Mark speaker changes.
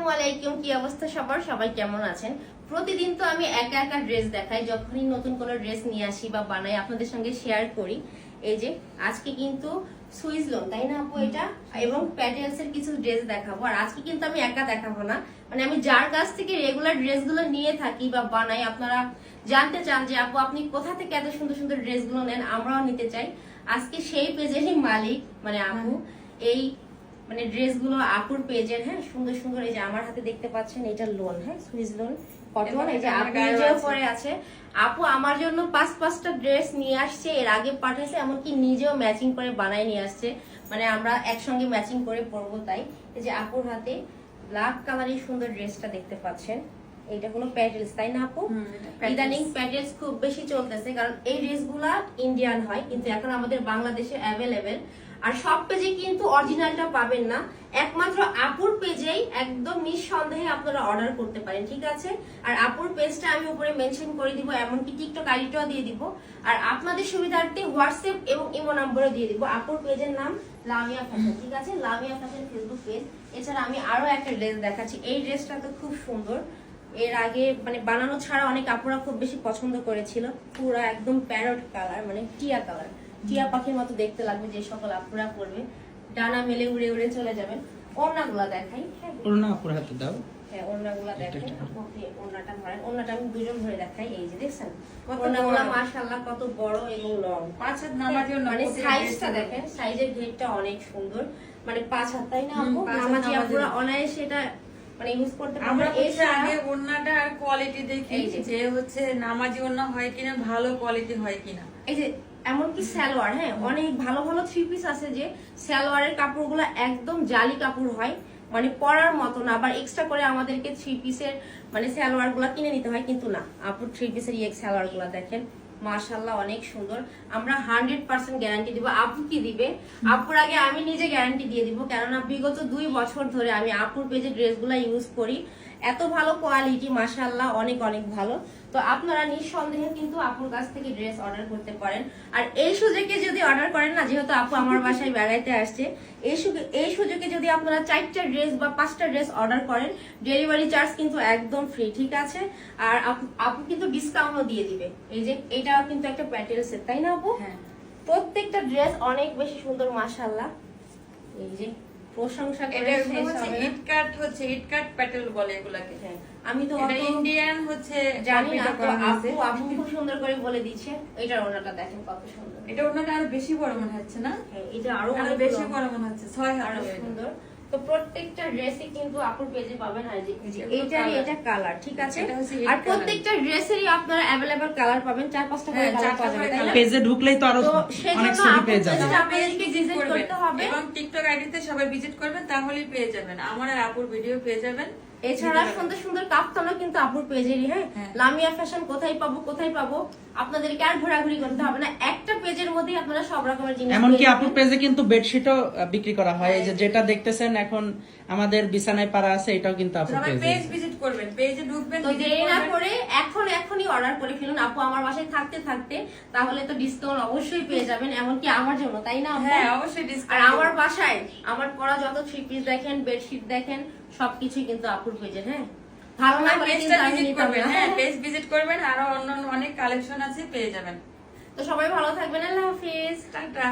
Speaker 1: আসসালামু আলাইকুম, কি অবস্থা সবার? সবাই কেমন আছেন? প্রতিদিন তো আমি একা একা ড্রেস দেখাই, যখনই নতুন কোনো ড্রেস নিয়ে আসি বা বানাই আপনাদের সঙ্গে শেয়ার করি। এই যে আজকে কিন্তু সুইস লোন, তাই না আপু, এটা এবং প্যাটেলস এর কিছু ড্রেস দেখাবো। আর আজকে কিন্তু আমি একা দেখাবো না, মানে আমি যার কাছ থেকে রেগুলার ড্রেসগুলো নিয়ে থাকি বা বানাই, আপনারা জানতে চান যে আপু আপনি কোথা থেকে এত সুন্দর সুন্দর ড্রেসগুলো নেন, আমরাও নিতে চাই। আজকে সেই পেজেরই মালিক মানে আপু, এই মানে ড্রেসগুলো আপুর পেজের। হ্যাঁ, সুন্দর সুন্দর। এই যে আমার হাতে দেখতে পাচ্ছেন, এটা লোন, হ্যাঁ সুইস লোন কটন। এই যে আপু নিজেও পরে আছে। আপু আমার জন্য পাঁচটা ড্রেস নিয়ে আসছে, এর আগে পাঠাইছে, এমনকি নিজেও ম্যাচিং করে বানায় নিয়ে আসছে, মানে আমরা একসঙ্গে ম্যাচিং করে পরবো। তাই এই যে আপুর হাতে ব্ল্যাক কালারের সুন্দর ড্রেসটা দেখতে পাচ্ছেন, এইটা হলো প্যাটেলস, তাই না আপু? ইদানিং প্যাটেলস খুব বেশি চলতেছে, কারণ এই ড্রেসগুলা ইন্ডিয়ান হয়, কিন্তু এখন আমাদের বাংলাদেশে অ্যাভেলেবেল। আর সব পেজে কিন্তু অরিজিনালটা পাবেন না, একমাত্র আপুর পেজেই একদম নিঃসন্দেহে আপনারা অর্ডার করতে পারেন, ঠিক আছে? আর আপুর পেজটা আমি উপরে মেনশন করে দিব, এমনকি টিকটক আইডিটাও দিয়ে দিব। আর আপনাদের সুবিধার্থে হোয়াটসঅ্যাপ এবং ইমো নম্বরও দিয়ে দিব। আপুর পেজের নাম লামিয়া ফ্যাশন, ঠিক আছে? Lamia fashion Facebook page. এছাড়া আমি আরো একটা ড্রেস দেখাচ্ছি, এই ড্রেসটা তো খুব সুন্দর। এর আগে মানে বানানো ছাড়া অনেক আপুরা খুব বেশি পছন্দ করেছিল, পুরো একদম প্যারট কালার, মানে টিয়া কালার, টিয়া পাখির মতো দেখতে লাগবে যে সকল আপুরা পরবে, ডানা মেলে উড়ে উড়ে চলে যাবেন। ওড়নাগুলা দেখাই, হ্যাঁ
Speaker 2: ওড়না আপুর হাতে দাও।
Speaker 1: হ্যাঁ ওড়নাগুলা দেখাই, আপনি ওড়নাটা ধরেন, ওড়নাটা আমি দুজন ধরে দেখাই। এই যে দেখছেন ওড়নাগুলা মাশাআল্লাহ কত বড় এবং লং, 5 হাত নামাজি। মানে সাইজটা দেখেন, সাইজের ঘেরটা অনেক সুন্দর, মানে 5 হাত, তাই না আপু? নামাজি আপুরা অনায়াসে এটা মানে ইউজ করতে পারবে।
Speaker 3: আমরা হচ্ছে আগে ওড়নাটা আর কোয়ালিটি দেখি যে হচ্ছে নামাজি ওড়না হয় কিনা, ভালো কোয়ালিটি হয় কিনা।
Speaker 1: এই যে এমনকি সালোয়ার, হ্যাঁ অনেক ভালো ভালো থ্রি পিস আছে যে সালোয়ারের কাপড়গুলো একদম জালি কাপড় হয়, মানে পরার মতো না। আবার এক্সট্রা করে আমাদেরকে থ্রি পিসের মানে সালোয়ার গুলা কিনে নিতে হয়, কিন্তু না, আপুর থ্রি পিসের সালোয়ার গুলা দেখেন মাশাআল্লাহ অনেক সুন্দর। আমরা 100% গ্যারান্টি দিব। আপু কি দিবে? আপুর আগে আমি নিজে গ্যারান্টি দিয়ে দিব, কেননা বিগত 2 বছর ধরে আমি আপুর পেজে ড্রেসগুলা ইউজ করি, এত ভালো কোয়ালিটি মাশাআল্লাহ, অনেক অনেক ভালো। তো আপনারা নিঃসন্দেহে কিন্তু আপুর কাছ থেকে ড্রেস অর্ডার করতে পারেন। আর এই সুযোগে যদি অর্ডার করেন না, যেহেতু আপু আমার বাসায় বেড়াইতে আসছে, এই সুযোগে যদি আপনারা 4টা ড্রেস বা 5টা ড্রেস অর্ডার করেন, ডেলিভারি চার্জ কিন্তু একদম ফ্রি, ঠিক আছে? আর আপু কিন্তু ডিসকাউন্টও দিয়ে দিবে। এই যে এটাও কিন্তু একটা প্যাটেলসের, তাই না আপু?
Speaker 3: হ্যাঁ,
Speaker 1: প্রত্যেকটা ড্রেস অনেক বেশি সুন্দর মাশাআল্লাহ। এই যে প্রশংসা করে
Speaker 3: এটা
Speaker 1: শেষ
Speaker 3: হচ্ছে
Speaker 1: হবে না।
Speaker 3: ইটকাট প্যাটেল বলে এগুলাকে।
Speaker 1: হ্যাঁ, আমি তো
Speaker 3: এটা
Speaker 1: অত
Speaker 3: ইন্ডিয়ান হচ্ছে
Speaker 1: জানি না, তো
Speaker 3: আছে।
Speaker 1: আপু খুব সুন্দর করে বলে দিচ্ছে। এটার ওড়নাটা দেখেন কত সুন্দর,
Speaker 3: এটা ওড়নাটা আরো বেশি বড় মনে হচ্ছে না?
Speaker 1: হ্যাঁ এটা আরো
Speaker 3: আরো
Speaker 1: অনেক
Speaker 3: বেশি
Speaker 1: বড়,
Speaker 3: বড় মনে হচ্ছে, 6 হাত
Speaker 1: আরো
Speaker 3: হবে এটা।
Speaker 1: সুন্দর। তো প্রত্যেকটা ড্রেসই কিন্তু আপুর পেজে পাবেন। আর যে এইটারই এটা কালার, ঠিক আছে?
Speaker 3: এটা হচ্ছে
Speaker 1: আর প্রত্যেকটা ড্রেসেরই আপনারা अवेलेबल কালার পাবেন, 4-5টা করে
Speaker 3: হ্যাঁ,
Speaker 1: কালার
Speaker 3: 4টা
Speaker 1: পাওয়া যাবে,
Speaker 3: করে
Speaker 1: তাই না?
Speaker 2: পেজে ঢুকলেই তো আরো
Speaker 1: তো
Speaker 2: অনেক
Speaker 1: সেজন্য
Speaker 2: ছবি পেয়ে
Speaker 1: আপুর
Speaker 2: যাবেন।
Speaker 1: পেজটা আপনাদেরকে ভিজিট করতে হবে,
Speaker 3: এবং টিকটক আইডিতে সবাই ভিজিট করবেন, তাহলেই পেয়ে যাবেন আমার আর আপুর ভিডিও পেয়ে যাবেন।
Speaker 1: এছাড়া সুন্দর সুন্দর কাপ্তানও কিন্তু আপুর পেজেরই। হ্যাঁ,
Speaker 3: হ্যাঁ।
Speaker 1: লামিয়া ফ্যাশন কোথায় পাবো আপনাদেরকে আর ঘোরাঘুরি করতে হবে না, একটা পেজের মধ্যেই আপনারা সব রকমের জিনিস
Speaker 2: এমনকি
Speaker 1: পেয়ে
Speaker 2: আপুর
Speaker 1: যাবেন।
Speaker 2: পেজে কিন্তু বেডশিটও বিক্রি করা হয়, এই যে যেটা দেখতেছেন এখন আমাদের বিছানায় পারা আছে, এটাও কিন্তু আপুর
Speaker 3: সবাই
Speaker 2: পেজে।
Speaker 3: পেজ ভিজিট করবেন, পেজে ঢুকবেন,
Speaker 1: তো
Speaker 3: visit
Speaker 1: দেরি না
Speaker 3: করবেন।
Speaker 1: করে এখনই অর্ডার করে ফেলুন আপু, আমার বাসায় থাকতে তাহলে তো ডিসকাউন্ট অবশ্যই পেয়ে যাবেন, এমনকি আমার জন্য, তাই না আপু?
Speaker 3: হ্যাঁ, অবশ্যই
Speaker 1: আর
Speaker 3: ডিসকাউন্ট।
Speaker 1: আমার বাসায় আমার পরা যত থ্রি পিস দেখেন, বেডশিট দেখেন, সবকিছুই কিন্তু আপুর পেজে। হ্যাঁ, ভালো না হলে কিন্তু আমি
Speaker 3: ভিজিট
Speaker 1: নিতাম
Speaker 3: করবেন।
Speaker 1: না।
Speaker 3: হ্যাঁ, পেজ ভিজিট করবেন, আরো অন্যান্য অনেক কালেকশন আছে, পেয়ে যাবেন।
Speaker 1: তো সবাই ভালো থাকবেন, আল্লাহ হাফিজ।
Speaker 3: টাটা।